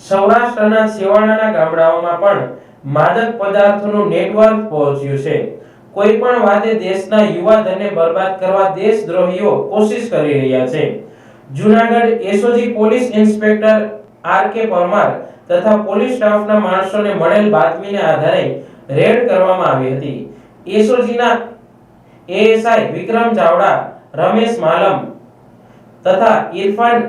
સૌરાષ્ટ્રના છેવાડાના ગામડાઓમાં પણ માદક પદાર્થોનું નેટવર્ક પહોંચ્યું છે। કોઈ પણ વાતે દેશના યુવા ધનને બરબાદ કરવા દેશદ્રોહીઓ કોશિશ કરી રહ્યા છે। Junagadh SOG police inspector R.K.. Parmar તથા પોલીસ સ્ટાફના માણસોને મળેલ બાતમીને આધારે રેડ કરવામાં આવી હતી। એસઓજીના એએસઆઈ વિક્રમ ચાવડા, રમેશ માલમ તથા ઇરફાન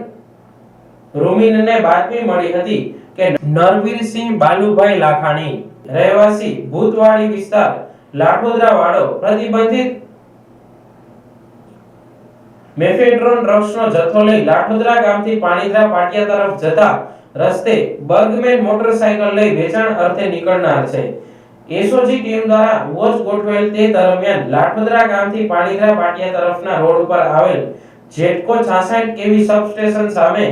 રૂમીનને બાતમી મળી હતી કે નરવીરસિંહ બાલુભાઈ લાખાણી રહેવાસી ભૂતવાડી વિસ્તાર લાઠોદરા વાળો પ્રતિબંધિત મેફેડ્રોન ડ્રગ્સનો જથ્થો લઈ લાઠોદરા ગામથી પાણીધરા પાટિયા તરફ જતા રસ્તે બર્ગમેન મોટરસાયકલ લઈ વેચાણ અર્થે નીકળનાર છે। એસઓજી ટીમ દ્વારા વોચ ગોઠવેલ તે દરમિયાન લાઠોદરા ગામથી પાણીધરા પાટિયા તરફના રોડ ઉપર આવેલ જેટકો 66 કેવી સબસ્ટેશન સામે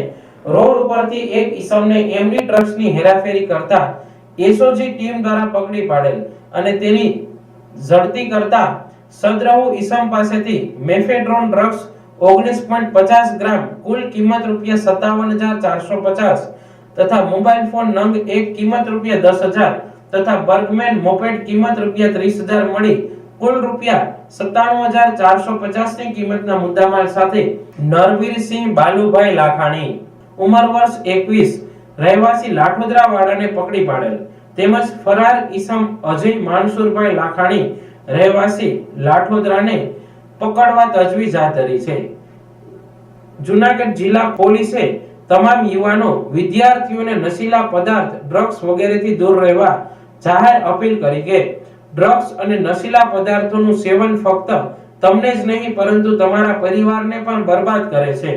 રોડ ઉપરથી એક ઈસમને એમડી ડ્રગ્સની હેરાફેરી કરતા એસઓજી ટીમ દ્વારા પકડી પાડેલ અને તેની ઝડપી કરતા સદ્રહુ ઈસમ પાસેથી મેફેડ્રોન ડ્રગ્સ 19.50 ગ્રામ કુલ કિંમત ₹57,450 તથા મોબાઈલ ફોન નંગ 1 કિંમત ₹10,000 તથા બર્ગમેન મોપેડ કિંમત ₹30,000 મળી કુલ ₹57,450 ની કિંમતના મુદ્દામાલ સાથે નરવીરસિંહ બાલુભાઈ લાખાણી ઉંમર વર્ષ 21 રહેવાસી લાઠોદરા વાડાને પકડી પાડેલ તેમજ ફરાર ઈસમ અજય માનસુરભાઈ લાખાણી રહેવાસી લાઠોદરાને પકડવા તજવીજ હાથ ધરી છે। જૂનાગઢ જિલ્લા પોલીસે તમામ યુવાનો વિદ્યાર્થીઓને નશીલા પદાર્થ ડ્રગ્સ વગેરેથી દૂર રહેવા જાહેર અપીલ કરી કે ડ્રગ્સ અને નશીલા પદાર્થોનું સેવન ફક્ત તમને જ નહીં પરંતુ તમારા પરિવારને પણ બરબાદ કરે છે।